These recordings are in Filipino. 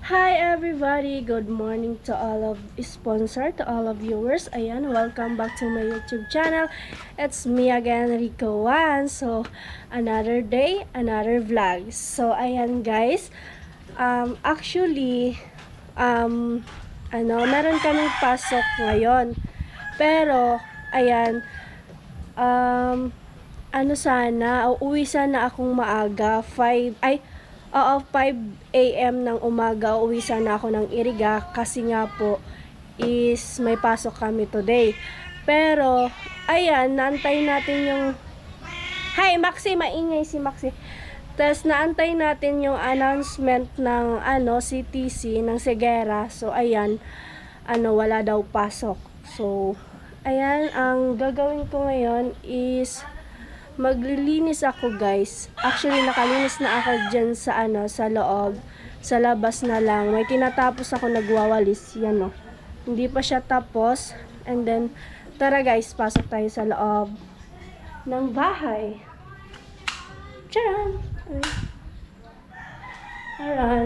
Hi everybody! Good morning to all of sponsor, to all of viewers. Ayan, welcome back to my YouTube channel. It's me again, Rico Wan. So, another day, another vlog. So, ayan guys. Actually, meron kaming pasok ngayon. Pero, ayan, uuwi sana akong maaga, 5 AM ng umaga, uuwi sana ako ng Iriga kasi nga po is may pasok kami today. Pero, ayan, naantay natin yung Hi, Maxi! Maingay si Maxi. Tapos, naantay natin yung announcement ng CTC, ng Segera. So, ayan, wala daw pasok. So, ayan, ang gagawin ko ngayon is maglilinis ako guys. Actually nakalinis na ako dyan sa sa loob. Sa labas na lang. May tinatapos ako, nagwawalis. Yan o. Hindi pa siya tapos. And then, tara guys, pasok tayo sa loob ng bahay. Tcharan!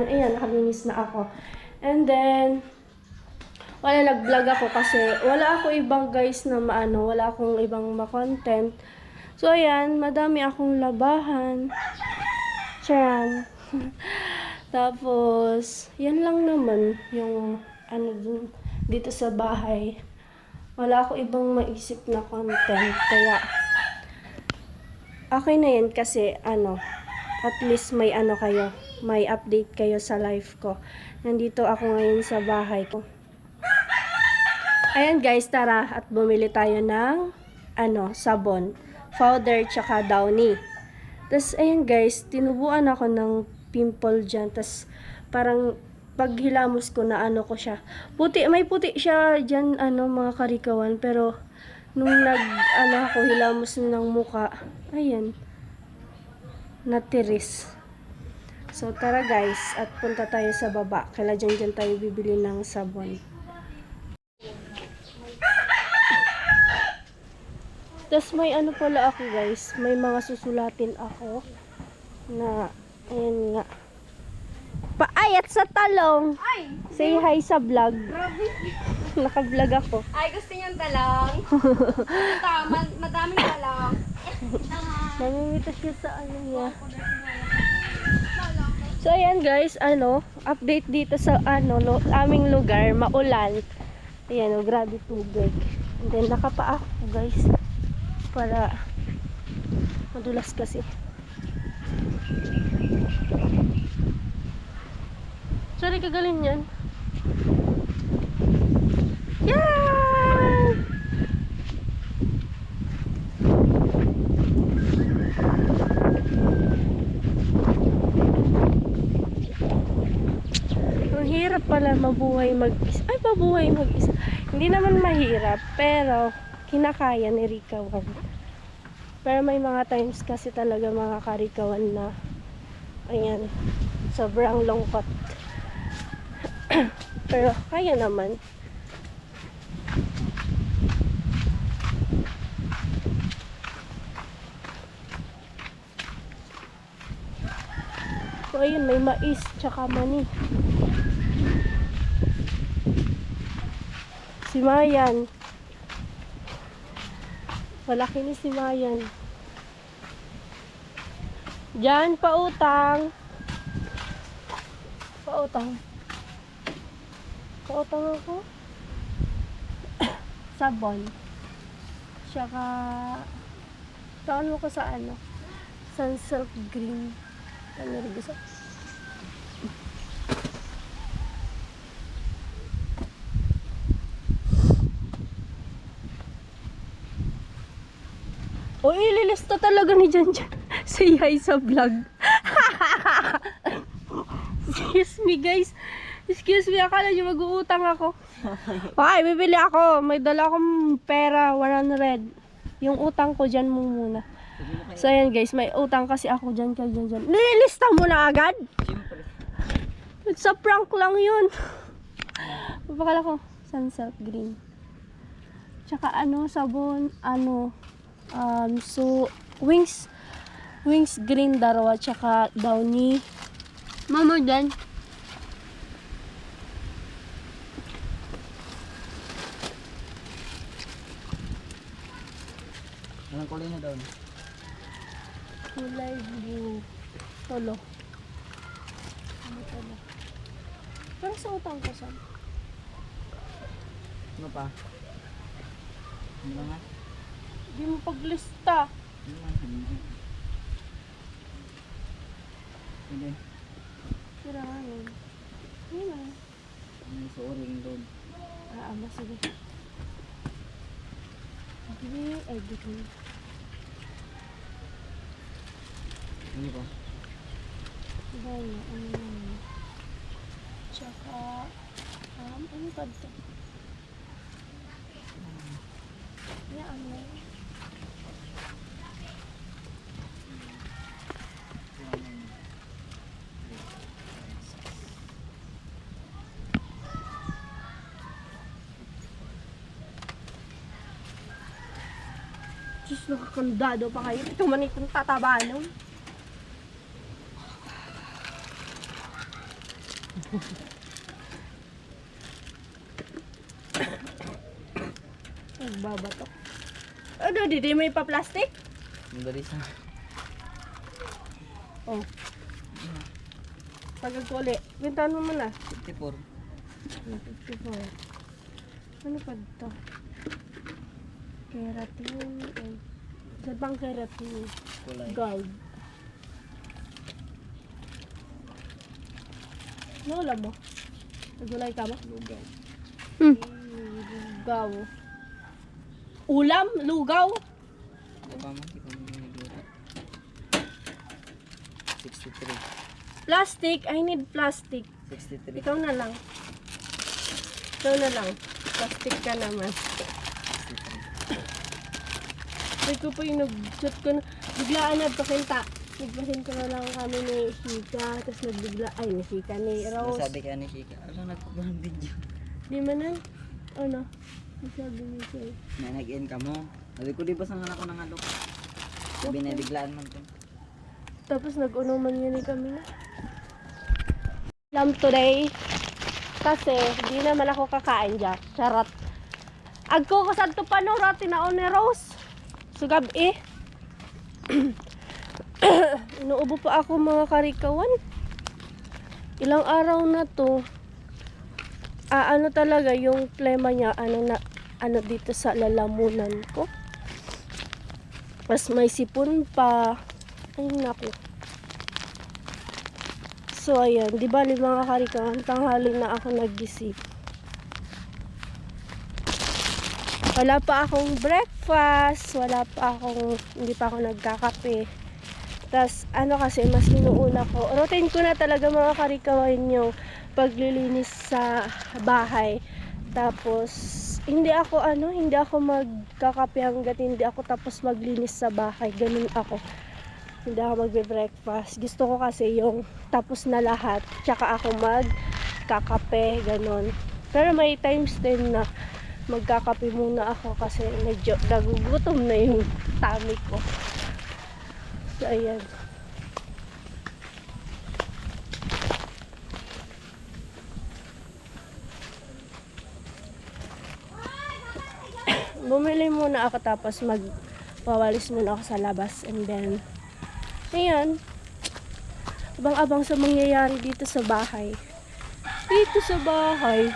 Ayan, nakalinis na ako. And then, nag-vlog ako kasi wala ako ibang guys na wala akong ibang ma-content. So, ayan, madami akong labahan. Tiyan. Tapos, yan lang naman yung dito sa bahay. Wala ako ibang maisip na content. Kaya, okay na yan kasi, at least may kayo. May update kayo sa life ko. Nandito ako ngayon sa bahay ko. Ayan guys, tara at bumili tayo ng, sabon. Powder tsaka Downy. Tapos ayan guys, tinubuan ako ng pimple dyan. Tapos parang paghilamos ko na ko siya. May puti siya dyan mga karikawan. Pero nung ako hilamos ng muka, ayan, natiris. So tara guys, at punta tayo sa baba. Kaya dyan tayo bibili ng sabon. Tapos may pala ako guys, may mga susulatin ako na, ayan nga, paayat sa talong. Ay! Say hi sa vlog. Naka-vlog ako. Ay, gusto niyang talong. Madaming talong. Namimita siya sa niya. So ayan guys, update dito sa aming lugar, maulan. Ayan, grabe tubig. And then nakapaa ako guys. Para madulas kasi. Sorry, kagaling yan. Yan! Ang hirap pala mabuhay mag-isa. Mabuhay mag-isa. Hindi naman mahirap, pero kinakaya ni Rikawan. Pero may mga times kasi talaga mga karikawan na ayan, sobrang lungkot. Pero kaya naman. So ayun, may mais tsaka mani. Si Mayan, malaki ni si Mayan. Diyan, pautang. Pautang ako. Sabon. Tsaka, saan mo ko sa Sunsilk green. Ano rin gusto? O, ililista talaga ni Jan. Say hi sa vlog. Excuse me guys. Excuse me, akala nyo mag-uutang ako. Okay, bibili ako. May dala akong pera, 100. Yung utang ko dyan mo muna. So ayan guys, may utang kasi ako dyan. Nililista mo na agad? Siyempre. It's a prank lang yun. Papakala ko, sunset green. Tsaka sabon, so, wings green darawa, tsaka Downy. Mama dyan. Anong kulay na doon? Kulay blue. Tolo. Ano tolo? Pero sa utang ko saan? Ano pa? Ano ba nga? Hindi mo paglista. Ano ba? Hindi. Sirahan. Hindi na. May suring doon. Ama, sige. Hindi, ay dito. Ano pa? Dahil na, ano naman. Tsaka, ano pa ito? Yan, ano. Diyos, nakakandado pa kayo. Ito man itong tataba nun. Nagbabatok. Ano, dito may pa-plastic? Ang dali sa... Oh. Tagad ko ulit. Bintahan mo muna. 54. 54. Ano pa ito? Keratin. Ay. Saan bang keratin? Kulay. Gold. Nawala mo? Nagulay ka ba? Lugaw. Lugaw. Ulam? Lugaw? Ano pa mo? Hindi ko nagluto. 63. Plastic? I need plastic. 63. Ikaw na lang. Ikaw na lang. Plastic ka naman. 63. Ay ko po yung nag-chat ko na. Biglaan na pakinta. Nagpasin ko na lang kami ni Shika. Tapos nagbigla. Ay, ni Shika. Ni Rose. Nasabi ka ni Shika. Ano nagpapang video? Di man na. Ano? Nasabi ni Shika. Na nag-in ka mo. Sabi ko di ba sangan ako ng alok? Sabi na biglaan man to. Tapos nag-unuman yun kami na. Alam today. Kasi di naman ako kakain dyan. Charot. Agko ko sa ito pa no. Rati na ni Rose. Sugab eh. Inuubo pa ako mga karikawan. Ilang araw na to. Ano talaga yung plema niya, ano dito sa lalamunan ko. Mas may sipon pa. Ay naku. So ayan, di ba mga karikawan, tanghali na ako nagising. Wala pa akong breakfast, hindi pa ako nagkakape. Tas ano kasi mas inuuna ko. Routine ko na talaga mga karikawan yung paglilinis sa bahay. Tapos hindi ako magkakape hangga't hindi ako tapos maglinis sa bahay. Ganun ako. Hindi ako magbe-breakfast. Gusto ko kasi yung tapos na lahat. Tsaka ako magkakape, ganun. Pero may times din na magkakape muna ako kasi medyo nagugutom na yung tummy ko. So, ayan. Bumili muna ako tapos magwawalis muna ako sa labas and then ayan, abang-abang sa mangyayari dito sa bahay. Dito sa bahay.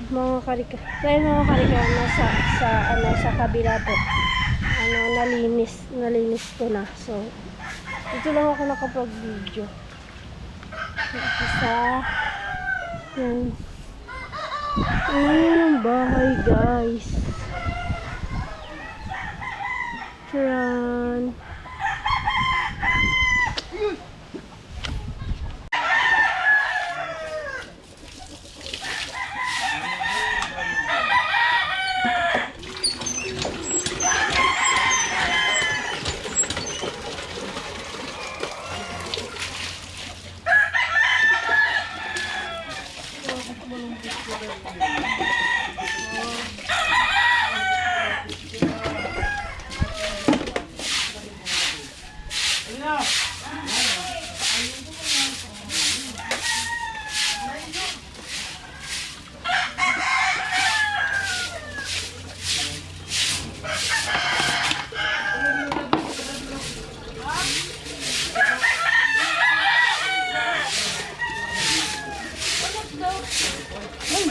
mga karika. So ayun mga karika, sa kabila po. Nalinis ko na. So, dito lang ako nakapag-video. Isa, yan. Ayan ang bahay, guys. Tcharan!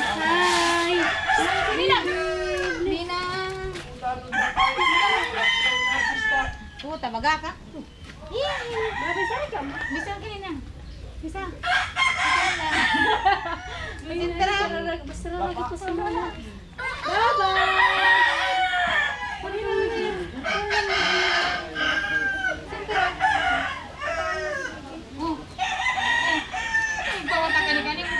Hi! Puta, baga ka. Bisa ka na. Bisa. Basta lang lagi ko sa mga. Bawa ka kani-kani mo.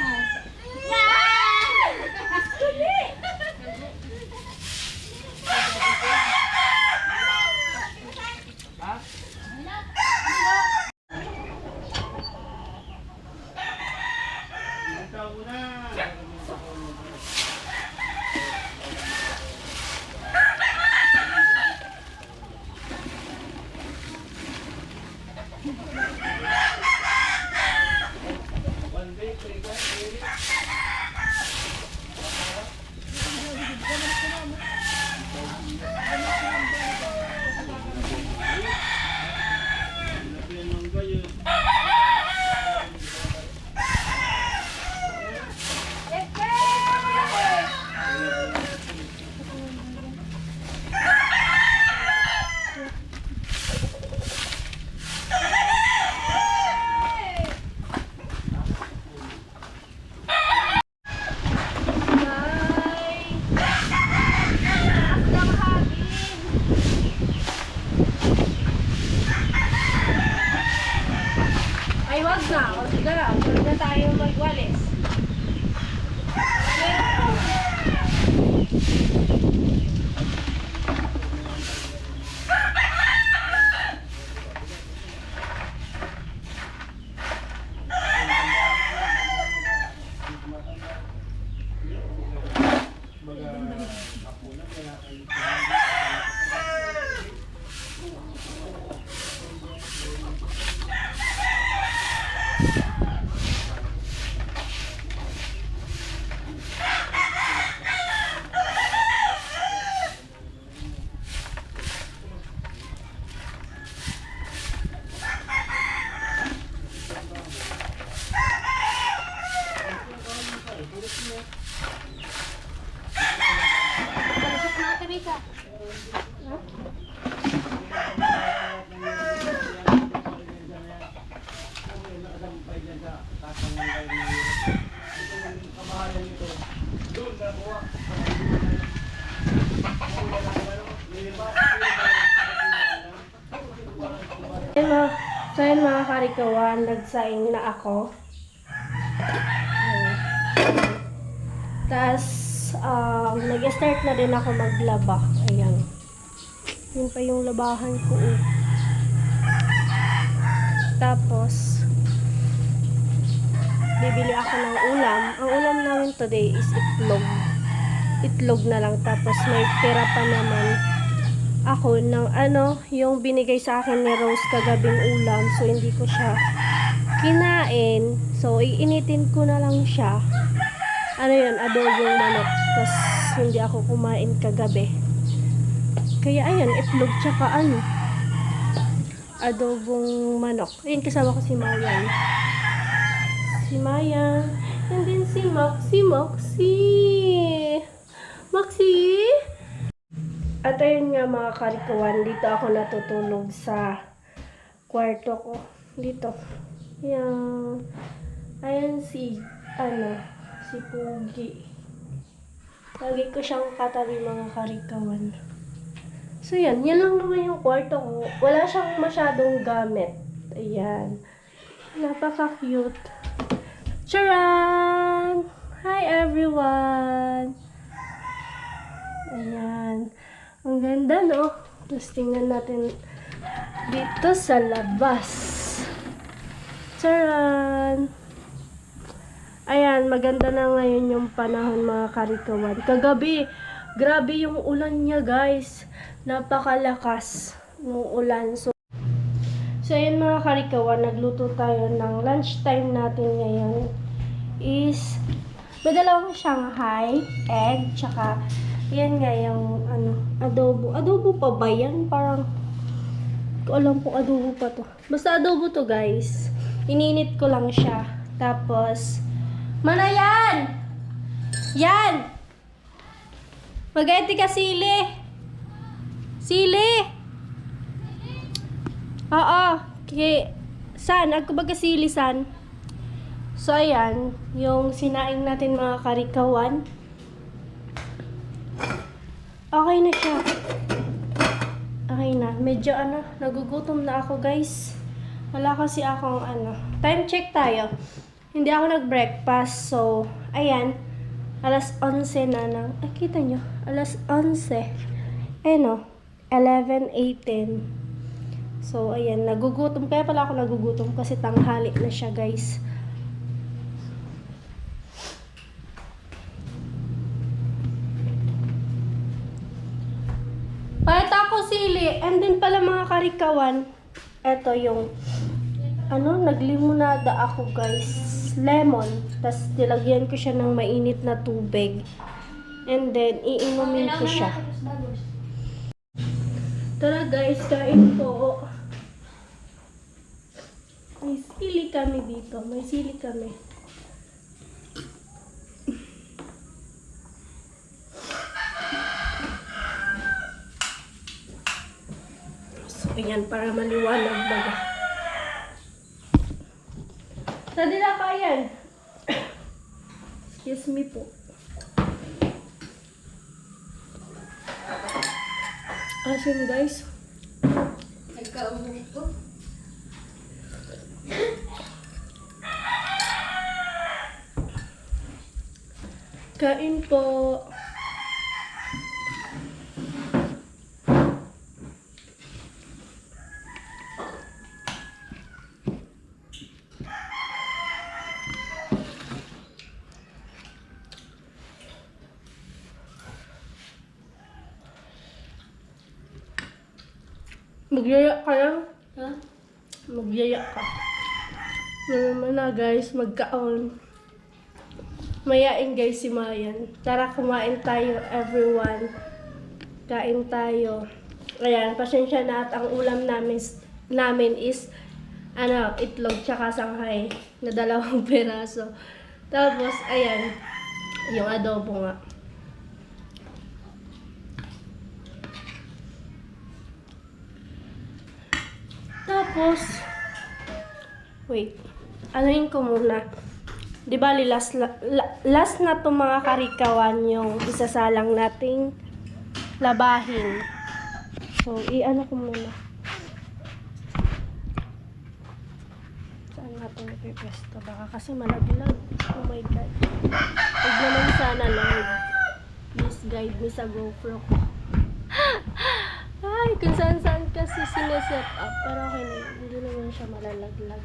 Ay, wag na. Wag na tayo magwalis. So yun mga karikawan, nagsaing na ako. Tapos, nag-start na din ako maglaba. Ayan. Yun pa yung labahan ko. Tapos, bibili ako ng ulam. Ang ulam namin today is itlog. Itlog na lang. Tapos, may tira pa naman ako ng yung binigay sa akin ni Rose kagabing ulam. So, hindi ko siya kinain. So, iinitin ko na lang siya. Adobong manok. Tapos, hindi ako kumain kagabi. Kaya, ayan, itlog tsaka adobong manok. Ayun, kasama ko si Mayan. Si Mayan. And then si Moxie. Moxie? At ayun nga mga karikawan, dito ako natutulog sa kwarto ko. Dito. Yan. Ayan si Pugi. Lagi ko siyang katabi mga karikawan. So yan lang naman yung kwarto ko. Wala siyang masyadong gamit. Ayan. Napaka-cute. Charan! Hi everyone! Ayan. Ang ganda, no? Tapos tingnan natin dito sa labas. Charan! Ayan, maganda na ngayon yung panahon mga karikawan. Kagabi, grabe yung ulan niya guys. Napakalakas ng ulan. So ayan mga karikawan, nagluto tayo ng lunchtime natin ngayon. Is, may dalawang Shanghai, egg, tsaka yan nga yung adobo. Adobo pa ba yan? Parang, ko alam po adobo pa to. Basta adobo to guys. Ininit ko lang siya. Tapos, mana yan! Yan! Magayati ka sili! Sili! Oo. San? Agkabaga sili san? So, ayan. Yung sinaing natin mga karikawan. Okay na siya. Okay na. Medyo nagugutom na ako guys. Wala kasi akong time check tayo. Hindi ako nag-breakfast. So, ayan. Alas 11 na ng... kita nyo? Alas 11. Ayan o. 11:18. So, ayan. Nagugutom. Kaya pala ako nagugutom kasi tanghali na siya guys. Palita ko sili. And then pala mga karikawan. Ito yung... naglimonada ako guys. Lemon. Tapos nilagyan ko siya ng mainit na tubig. And then, iinumin ko siya. Tara guys, kain po. May sili kami dito. May sili kami. So, ayan, para maliwanag baga. Tadi na kayan. Excuse me po. Asin guys. Nagkaumong po. Kain po. Magyaya ka lang? Ha? Magyaya ka. Naman na guys, magkaon. Mayain guys si Mayan. Tara kumain tayo everyone. Kain tayo. Ayan, pasensya na at ang ulam namin is itlog tsaka Shanghai na 2 peraso. Tapos, ayan, yung adobo nga. Tapos, wait, anuin ko muna. Di ba last na to mga karikawan yung isasalang nating labahin. So, i-ano ko muna. Saan natin ipipesto? Baka kasi malaglag. Oh my God. Huwag naman sana, Lord. Please guide me sa GoPro ko. Ay, kung saan-saan kasi sineset up. Pero okay, hindi naman siya malalaglag.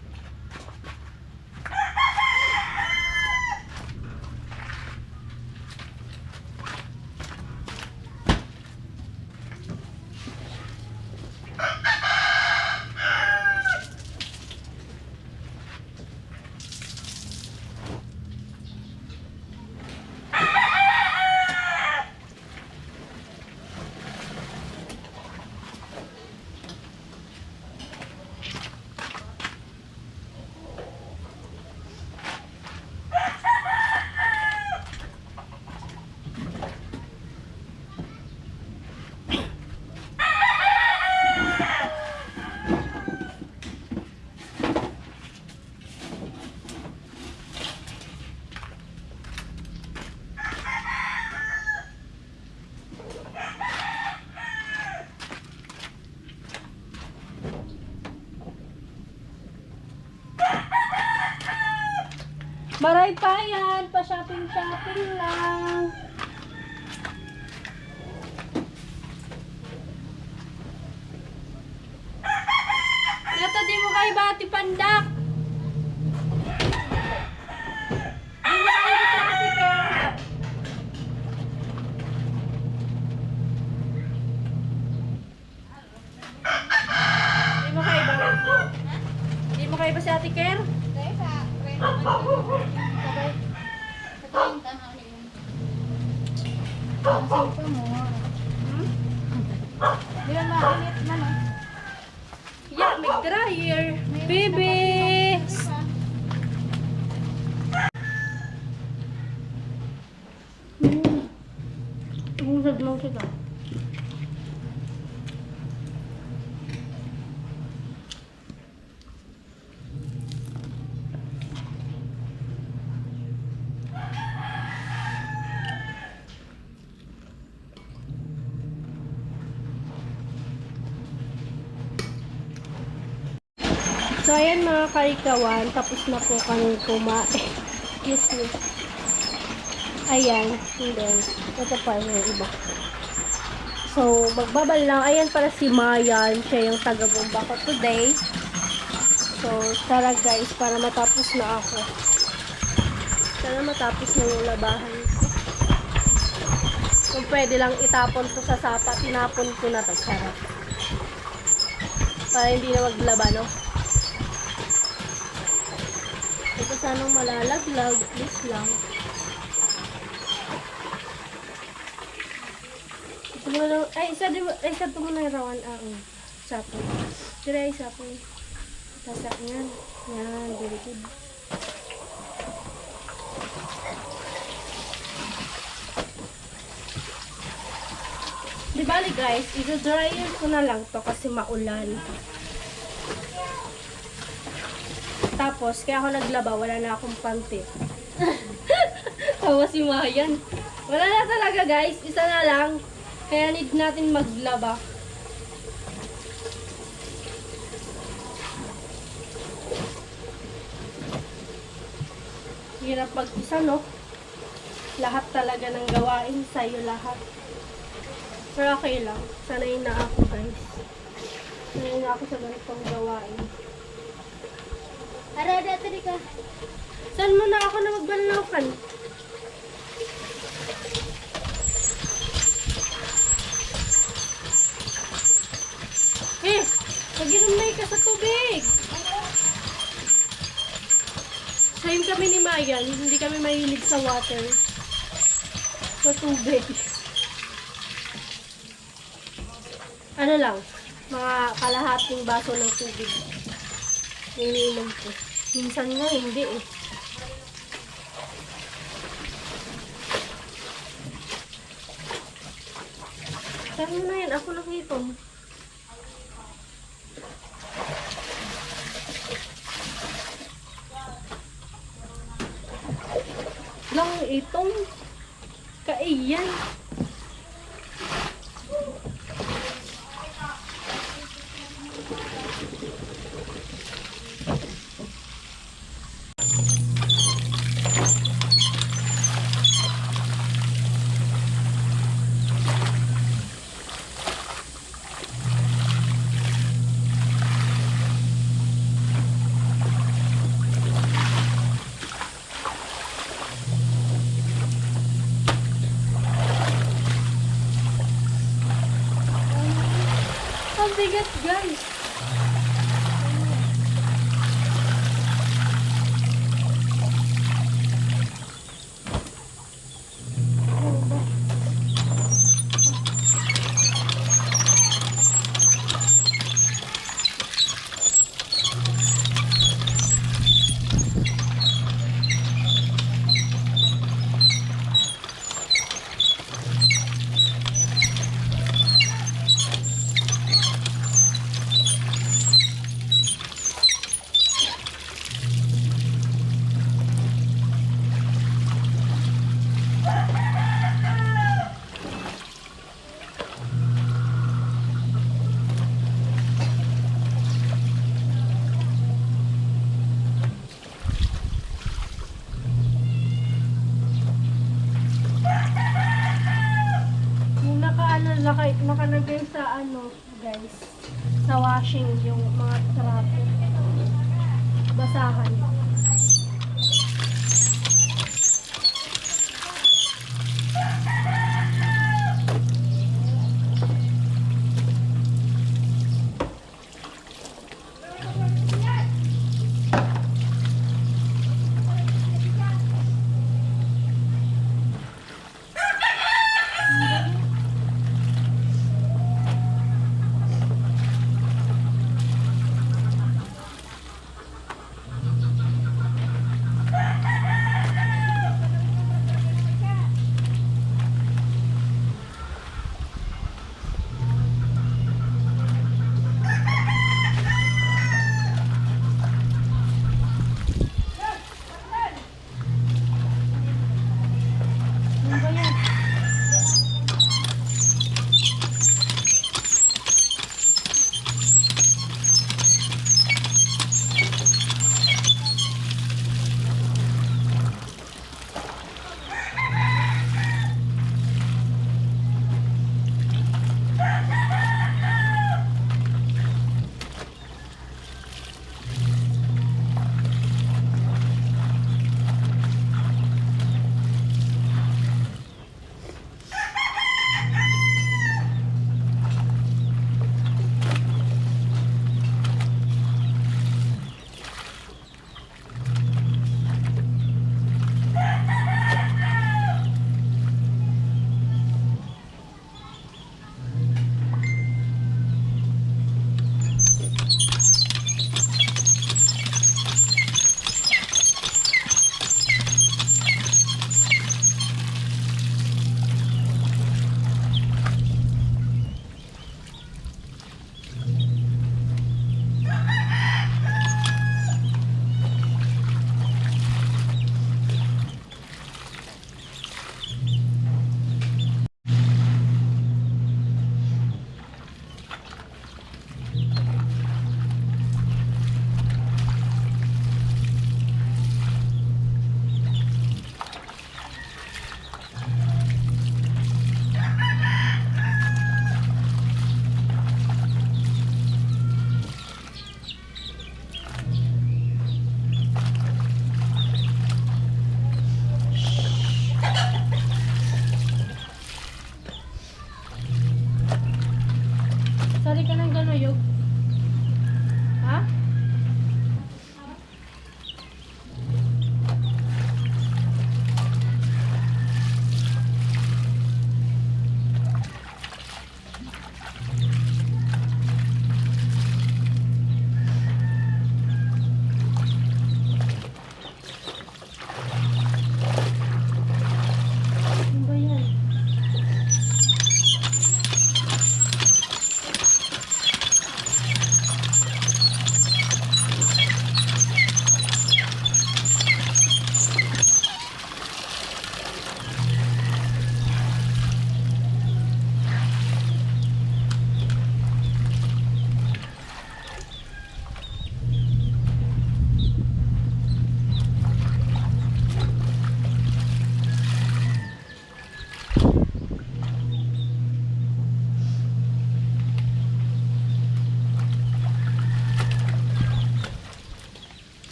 Maray pa yan. Pa-shopping-shopping lang. Nato, di mo kayo bati pandak. Di mo kayo bati ka. Di mo kayo ba? Di mo kayo ba si Ate Ker? Yeah, may dryer. Bibis! Busog lang siya. So, ayan mga karikawan, tapos na po kami kumain. Excuse me. Ayan, and then, ito pa yung iba. So, magbabal lang. Ayan para si Mayan, siya yung taga-bomba ko today. So, tara guys, para matapos na ako. Sana matapos na yung labahan ko. Kung pwede lang itapon ko sa sapa, tinapon ko na to. Charot. Para hindi na maglaba, no? Ito sanang malalaglag, please lang. Ito mo lang, isa ito mo na yung rawan, sapo. Dire, sapo. Tasak yan. Yan, very good. Di bali guys, i-dryer ko na lang to kasi maulan. Tapos, kaya ako naglaba, wala na akong panty. Tawa si Mayan. Wala na talaga guys, isa na lang. Kaya need natin maglaba. Hirap mag-isa, no? Lahat talaga ng gawain sa'yo lahat. Pero okay lang. Sanay na ako guys. Sanay na ako sa ganitong gawain. Arada, tadi ka. Saan mo na ako na magbanlakan? Nagiramay ka sa tubig. Same kami ni Mayan, hindi kami mahilig sa water. Sa tubig. Ano lang, mga kalahating baso ng tubig. Iniinom ko. Minsan nga, hindi eh. Saan mo na yan? Ako nakita. Lang itong kaiyan. Ang bigat, guys. nakalagay sa ano, guys, sa washing yung mga trapo. Basahan.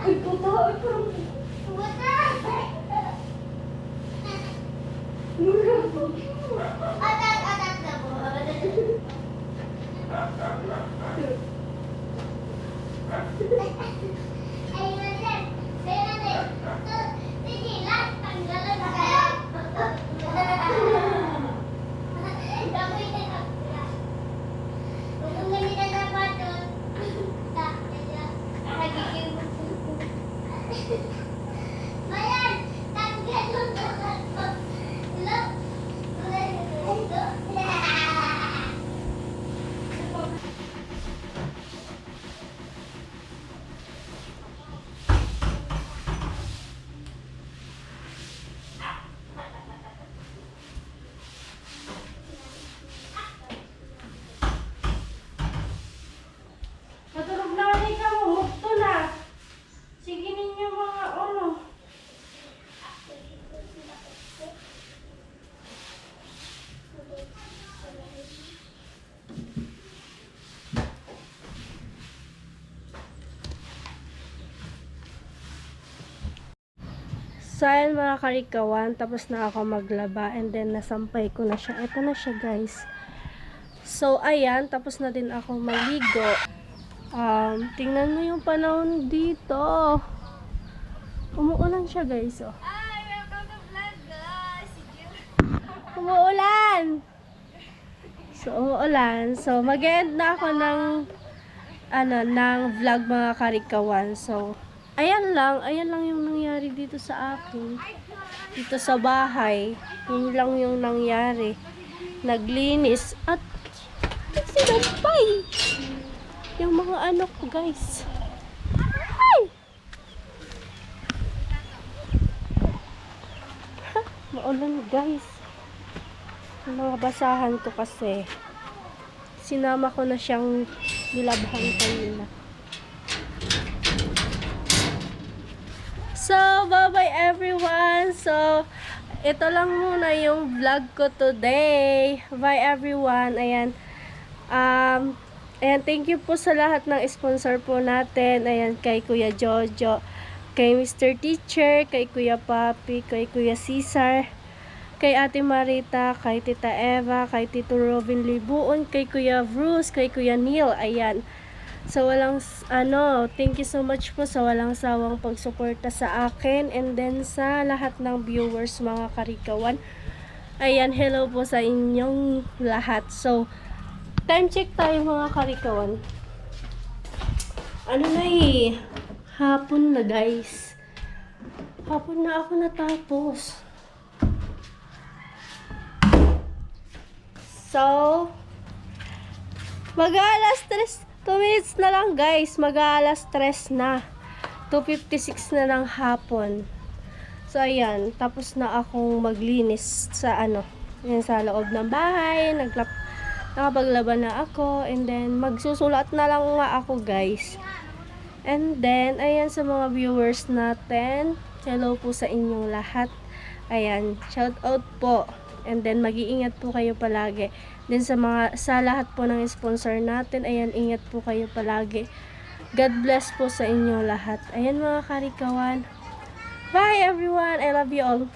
Ay, puta! Ay, parang... Matulog na rin ka mo, mukto na. Sige ninyo mga ano. So, ayan mga karikawan, tapos na ako maglaba and then nasampay ko na siya. Ito na siya guys. So, ayan, tapos na din ako maligo. Tingnan mo yung panahon dito. Umuulan siya guys, oh. Hi! Welcome to vlog, guys! Umuulan! So, umuulan. So, mag-end na ako ng ng vlog mga karikawan. So, ayan lang yung nangyari dito sa akin. Dito sa bahay. Yun lang yung nangyari. Naglinis at sinampay yung mga anak ko guys. Ay! Maulan guys. Yung mga basahan ko kasi sinama ko na siyang nilabhan kanina. So, bye-bye everyone. So, ito lang muna yung vlog ko today. Bye everyone. Ayan. Ayan, thank you po sa lahat ng sponsor po natin. Ayan, kay Kuya Jojo, kay Mr. Teacher, kay Kuya Papi, kay Kuya Cesar, kay Ate Marita, kay Tita Eva, kay Tito Robin Libuon, kay Kuya Bruce, kay Kuya Neil. Ayan. So, thank you so much po sa walang sawang pagsuporta sa akin and then sa lahat ng viewers mga karikawan. Ayan, hello po sa inyong lahat. So, time check tayo mga karikawan. Ano na eh, hapon na guys. Hapon na ako natapos. So, mag-aalas 3, 2 minutes na lang guys, mag-aalas 3 na. 2:56 na ng hapon. So, ayan, tapos na akong maglinis sa yan sa loob ng bahay, nakapaglaban na ako, and then magsusulat na lang nga ako guys. And then, ayan sa mga viewers natin, hello po sa inyong lahat. Ayan, shout out po. And then, mag-iingat po kayo palagi. Then, sa lahat po ng sponsor natin, ayan, ingat po kayo palagi. God bless po sa inyong lahat. Ayan mga karikawan. Bye everyone. I love you all.